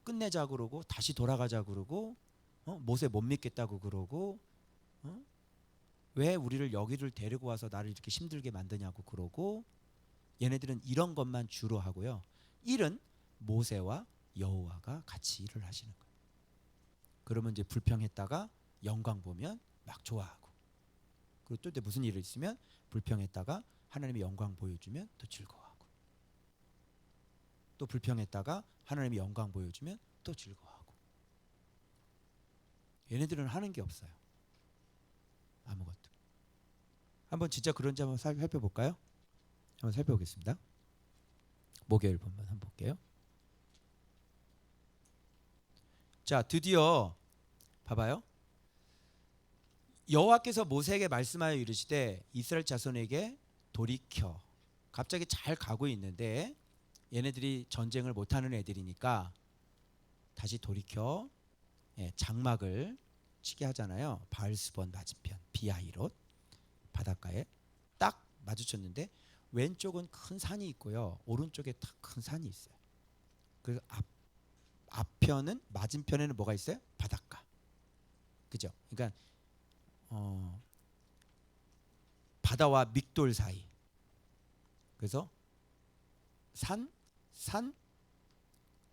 끝내자 그러고 다시 돌아가자 그러고 모세 못 믿겠다고 그러고 왜 우리를 여기를 데리고 와서 나를 이렇게 힘들게 만드냐고 그러고. 얘네들은 이런 것만 주로 하고요. 일은 모세와 여호와가 같이 일을 하시는 거예요. 그러면 이제 불평했다가 영광 보면 막 좋아하고, 그리고 또 무슨 일이 있으면 불평했다가 하나님의 영광 보여주면 또 즐거워하고, 또 불평했다가 하나님의 영광 보여주면 또 즐거워하고. 얘네들은 하는 게 없어요. 아무것도. 한번 진짜 그런지 한번 살펴볼까요? 한번 살펴보겠습니다. 목요일 본문 한번 볼게요. 자, 드디어 봐봐요. 여호와께서 모세에게 말씀하여 이르시되 이스라엘 자손에게 돌이켜. 갑자기 잘 가고 있는데 얘네들이 전쟁을 못하는 애들이니까 다시 돌이켜 장막을 치게 하잖아요. 바알스본 맞은편 비하이롯 바닷가에 딱 마주쳤는데 왼쪽은 큰 산이 있고요, 오른쪽에 딱 큰 산이 있어요. 그래서 앞편은, 맞은편에는 뭐가 있어요? 바닷가. 그죠? 그러니까 바다와 믹돌 사이. 그래서 산,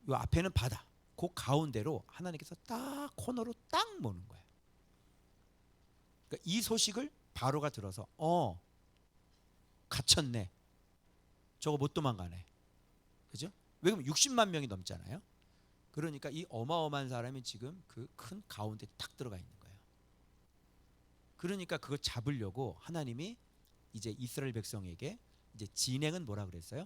요 앞에는 바다. 그 가운데로 하나님께서 딱 코너로 딱 모는 거예요. 그러니까 이 소식을 바로가 들어서 갇혔네. 저거 못 도망가네. 그죠? 왜 그러면 60만 명이 넘잖아요. 그러니까 이 어마어마한 사람이 지금 그 큰 가운데 딱 들어가 있는 거예요. 그러니까 그거 잡으려고 하나님이 이제 이스라엘 백성에게 이제 진행은 뭐라 그랬어요?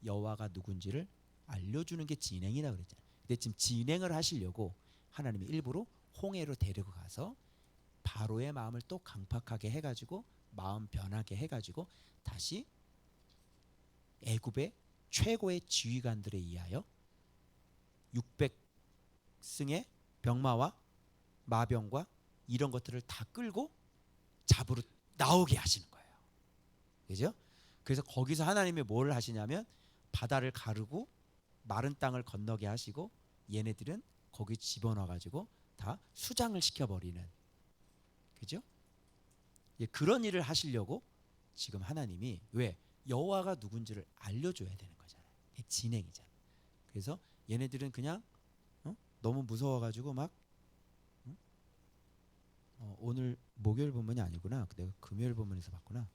여호와가 누군지를 알려주는 게 진행이라 그랬잖아요. 근데 지금 진행을 하시려고 하나님이 일부러 홍해로 데리고 가서 바로의 마음을 또 강팍하게 해가지고 마음 변하게 해가지고 다시 애굽의 최고의 지휘관들에 의하여 600승의 병마와 마병과 이런 것들을 다 끌고 잡으러 나오게 하시는 거예요. 그죠? 그래서 거기서 하나님이 뭘 하시냐면 바다를 가르고 마른 땅을 건너게 하시고 얘네들은 거기 집어넣어 가지고 다 수장을 시켜버리는, 그죠? 예, 그런 일을 하시려고 지금 하나님이, 왜? 여호와가 누군지를 알려줘야 되는 거잖아요. 진행이잖아요. 그래서 얘네들은 그냥 너무 무서워가지고 막 오늘 목요일 본문이 아니구나. 내가 금요일 본문에서 봤구나.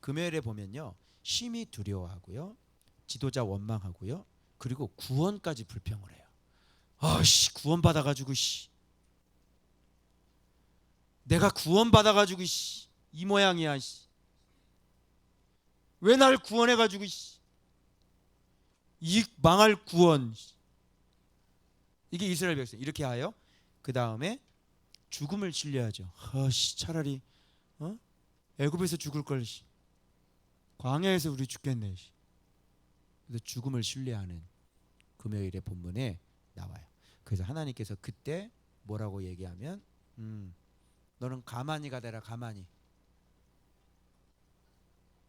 금요일에 보면요, 심히 두려워하고요, 지도자 원망하고요, 그리고 구원까지 불평을 해요. 아씨, 구원 받아가지고 내가 구원 받아가지고 이 모양이야. 왜 날 구원해가지고 이 망할 구원. 이게 이스라엘 백성 이렇게 하여 그 다음에 죽음을 신뢰하죠. 차라리 애굽에서 죽을 걸, 광야에서 우리 죽겠네. 그래서 죽음을 신뢰하는 금요일의 본문에 나와요. 그래서 하나님께서 그때 뭐라고 얘기하면 너는 가만히 가대라. 가만히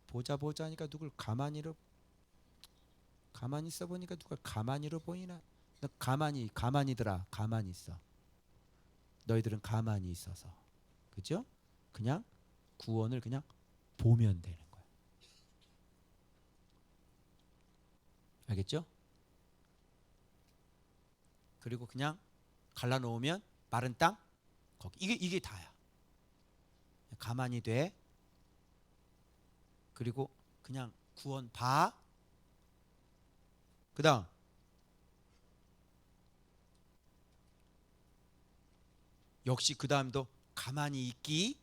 보자 하니까 누굴 가만히로, 가만히 있어 보니까 누가 가만히로 보이나? 너 가만히더라. 가만히 있어. 너희들은 가만히 있어서, 그죠? 그냥 구원을 그냥 보면 되는 거예요. 알겠죠? 그리고 그냥 갈라놓으면 마른 땅 거기, 이게 다야. 가만히 돼. 그리고 그냥 구원 봐. 그다음 역시 그 다음도 가만히 있기.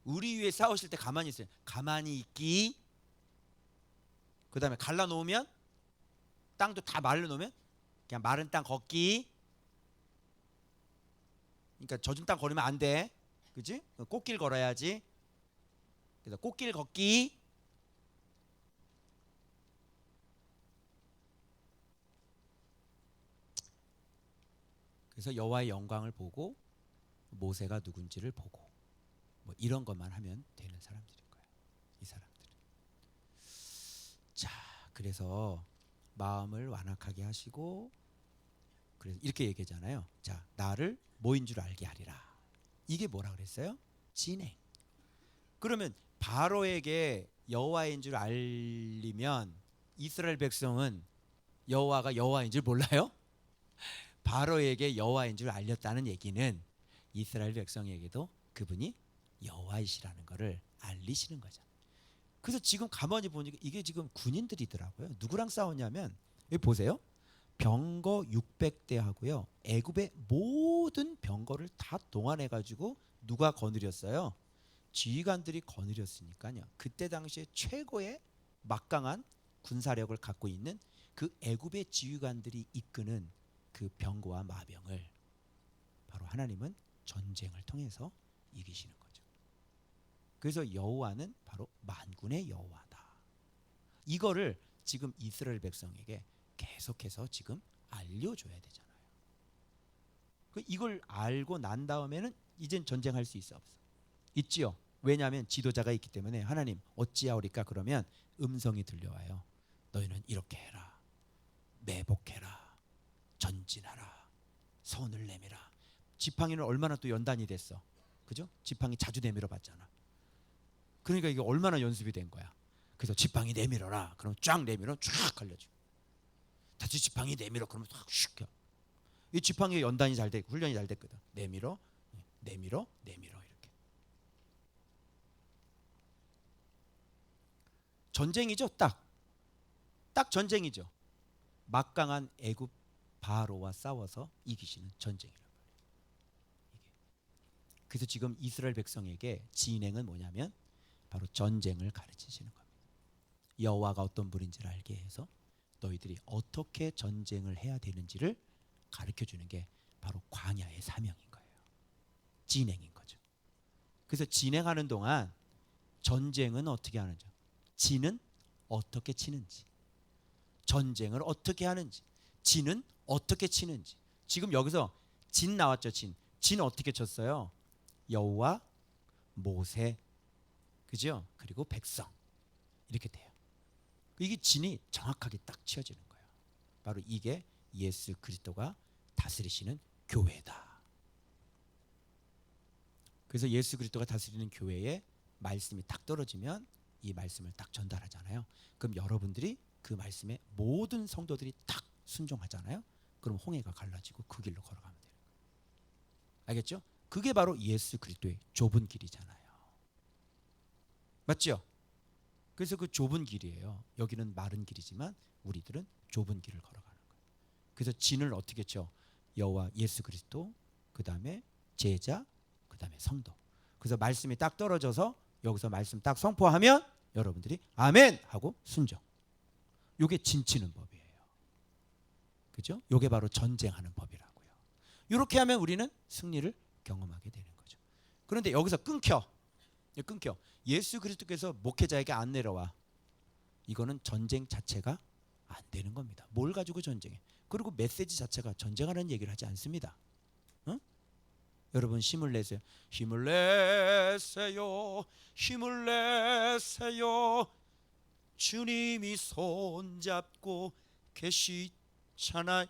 우리 위에 싸우실 때 가만히 있어요. 가만히 있기. 그 다음에 갈라놓으면, 땅도 다 말려놓으면 그냥 마른 땅 걷기. 그러니까 젖은 땅 걸으면 안 돼. 그치? 꽃길 걸어야지. 그래서 꽃길 걷기. 그래서 여호와의 영광을 보고 모세가 누군지를 보고 뭐 이런 것만 하면 되는 사람들인 거예요. 이 사람들은. 자, 그래서 마음을 완악하게 하시고, 그래서 이렇게 얘기하잖아요. 자, 나를 뭐인 줄 알게 하리라. 이게 뭐라 그랬어요? 진행. 그러면 바로에게 여호와인 줄 알리면 이스라엘 백성은 여호와가 여호와인 줄 몰라요? 바로에게 여호와인 줄 알렸다는 얘기는 이스라엘 백성에게도 그분이 여호와이시라는 것을 알리시는 거죠. 그래서 지금 가만히 보니까 이게 지금 군인들이더라고요. 누구랑 싸웠냐면 여기 보세요. 병거 600대 하고요. 애굽의 모든 병거를 다 동원해 가지고 누가 거느렸어요? 지휘관들이 거느렸으니까요. 그때 당시에 최고의 막강한 군사력을 갖고 있는 그 애굽의 지휘관들이 이끄는 그 병거와 마병을 바로 하나님은 전쟁을 통해서 이기시는 거죠. 그래서 여호와는 바로 만군의 여호와다. 이거를 지금 이스라엘 백성에게 계속해서 지금 알려줘야 되잖아요. 이걸 알고 난 다음에는 이젠 전쟁할 수 있어 없어? 있지요. 왜냐하면 지도자가 있기 때문에 하나님 어찌하오리까 그러면 음성이 들려와요. 너희는 이렇게 해라. 매복해라. 전진하라. 손을 내밀라. 지팡이는 얼마나 또 연단이 됐어. 그죠? 지팡이 자주 내밀어 봤잖아. 그러니까 이게 얼마나 연습이 된 거야. 그래서 지팡이 내밀어라. 그럼 쫙 내밀어 쫙 갈려줘. 다시 지팡이 내밀어 그러면 슉. 이 지팡이 연단이 잘 돼, 훈련이 잘 됐거든. 내밀어, 내밀어, 내밀어 이렇게. 전쟁이죠, 딱 전쟁이죠. 막강한 애굽 바로와 싸워서 이기시는 전쟁이란 말이에요. 그래서 지금 이스라엘 백성에게 진행은 뭐냐면 바로 전쟁을 가르치시는 겁니다. 여호와가 어떤 분인지를 알게 해서 너희들이 어떻게 전쟁을 해야 되는지를 가르쳐 주는 게 바로 광야의 사명인 거예요. 진행인 거죠. 그래서 진행하는 동안 전쟁은 어떻게 하는지, 진은 어떻게 치는지, 전쟁을 어떻게 하는지, 진은 어떻게 치는지. 지금 여기서 진 나왔죠. 진 어떻게 쳤어요? 여호와, 모세, 그죠? 그리고 백성 이렇게 돼요. 이게 진이 정확하게 딱 치어지는 거예요. 바로 이게 예수 그리스도가 다스리시는 교회다. 그래서 예수 그리스도가 다스리는 교회에 말씀이 딱 떨어지면 이 말씀을 딱 전달하잖아요. 그럼 여러분들이 그 말씀에 모든 성도들이 딱 순종하잖아요. 그럼 홍해가 갈라지고 그 길로 걸어가면 돼요. 알겠죠? 그게 바로 예수 그리스도의 좁은 길이잖아요. 맞죠? 그래서 그 좁은 길이에요. 여기는 마른 길이지만 우리들은 좁은 길을 걸어가는 거예요. 그래서 진을 어떻게 쳐? 여호와 예수 그리스도, 그 다음에 제자, 그 다음에 성도. 그래서 말씀이 딱 떨어져서 여기서 말씀 딱 선포하면 여러분들이 아멘 하고 순종. 요게 진 치는 법이에요. 그죠? 요게 바로 전쟁하는 법이라고요. 이렇게 하면 우리는 승리를 경험하게 되는 거죠. 그런데 여기서 끊겨. 예수 그리스도께서 목회자에게 안 내려와. 이거는 전쟁 자체가 안 되는 겁니다. 뭘 가지고 전쟁해? 그리고 메시지 자체가 전쟁하는 얘기를 하지 않습니다. 응? 여러분 힘을 내세요. 힘을 내세요. 힘을 내세요. 주님이 손잡고 계시잖아요.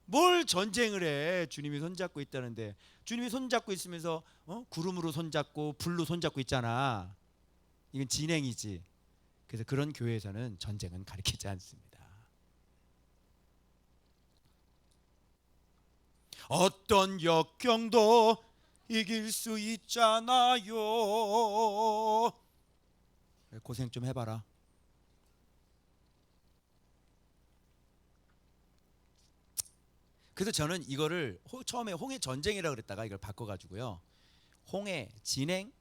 뭘 전쟁을 해? 주님이 손잡고 있다는데. 주님이 손잡고 있으면서 구름으로 손잡고 불로 손잡고 있잖아. 이건 진행이지. 그래서 그런 교회에서는 전쟁은 가르치지 않습니다. 어떤 역경도 이길 수 있잖아요. 고생 좀 해봐라. 그래서 저는 이거를 처음에 홍해 전쟁이라고 그랬다가 이걸 바꿔가지고요. 홍해 진행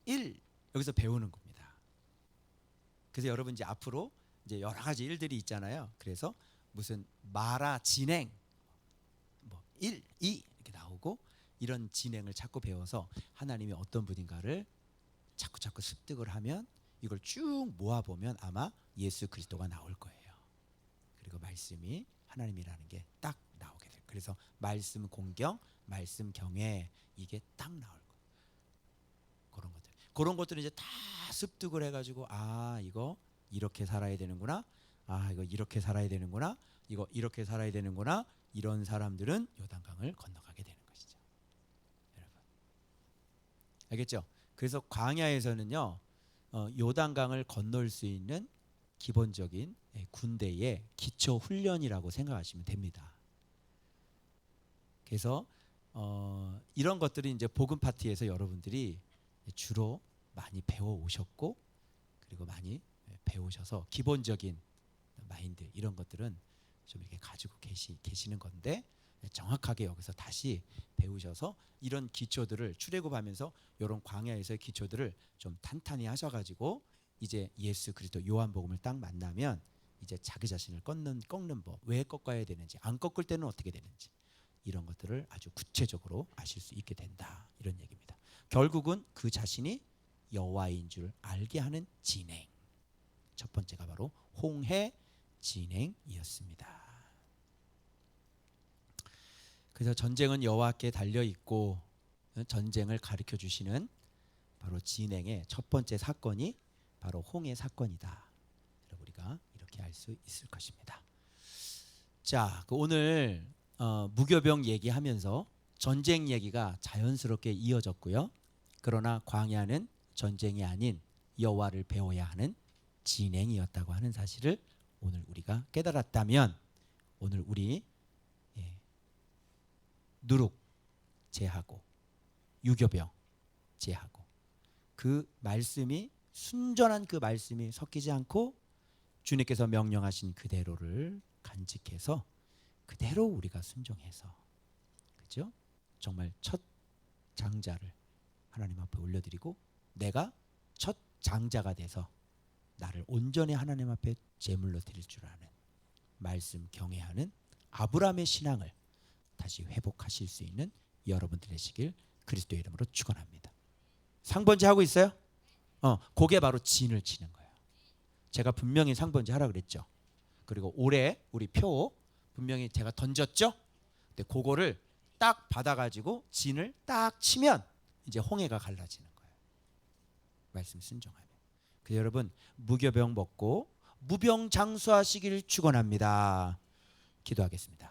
1 여기서 배우는 겁니다. 그래서 여러분 이제 앞으로 이제 여러 가지 일들이 있잖아요. 그래서 무슨 마라 진행 뭐 1, 2 이렇게 나오고 이런 진행을 자꾸 배워서 하나님이 어떤 분인가를 자꾸 습득을 하면 이걸 쭉 모아보면 아마 예수 그리스도가 나올 거예요. 그리고 말씀이 하나님이라는 게 딱 나오게 돼요. 그래서 말씀 공경, 말씀 경외 이게 딱 나올 거예요. 그런 것들을 이제 다 습득을 해가지고 이거 이렇게 살아야 되는구나. 이거 이렇게 살아야 되는구나. 이거 이렇게 살아야 되는구나. 이런 사람들은 요단강을 건너가게 되는 것이죠. 여러분 알겠죠? 그래서 광야에서는요 요단강을 건널 수 있는 기본적인 군대의 기초 훈련이라고 생각하시면 됩니다. 그래서 이런 것들이 이제 복음 파티에서 여러분들이 주로 많이 배워 오셨고, 그리고 많이 배우셔서 기본적인 마인드 이런 것들은 좀 이렇게 가지고 계시는 건데, 정확하게 여기서 다시 배우셔서 이런 기초들을 출애굽하면서 이런 광야에서의 기초들을 좀 탄탄히 하셔가지고 이제 예수 그리스도 요한복음을 딱 만나면 이제 자기 자신을 꺾는 법, 왜 꺾어야 되는지, 안 꺾을 때는 어떻게 되는지, 이런 것들을 아주 구체적으로 아실 수 있게 된다, 이런 얘기입니다. 결국은 그 자신이 여호와인 줄 알게 하는 진행, 첫 번째가 바로 홍해 진행이었습니다. 그래서 전쟁은 여호와께 달려 있고, 전쟁을 가르쳐 주시는 바로 진행의 첫 번째 사건이 바로 홍해 사건이다. 우리가 이렇게 알 수 있을 것입니다. 자, 오늘 무교병 얘기하면서 전쟁 얘기가 자연스럽게 이어졌고요. 그러나 광야는 전쟁이 아닌 여호와를 배워야 하는 진행이었다고 하는 사실을 오늘 우리가 깨달았다면, 오늘 우리 누룩 제하고 유교병 제하고 그 말씀이, 순전한 그 말씀이 섞이지 않고 주님께서 명령하신 그대로를 간직해서 그대로 우리가 순종해서, 그죠? 정말 첫 장자를 하나님 앞에 올려드리고 내가 첫 장자가 돼서 나를 온전히 하나님 앞에 제물로 드릴 줄 아는, 말씀 경외하는 아브라함의 신앙을 다시 회복하실 수 있는 여러분 되시길 그리스도의 이름으로 축원합니다. 상번제 하고 있어요? 그게 바로 진을 치는 거예요. 제가 분명히 상번제 하라 그랬죠. 그리고 올해 우리 표 분명히 제가 던졌죠. 근데 그거를 딱 받아가지고 진을 딱 치면 이제 홍해가 갈라지는 거예요. 말씀 순종하면. 그래서 여러분 무교병 먹고 무병장수하시길 축원합니다. 기도하겠습니다.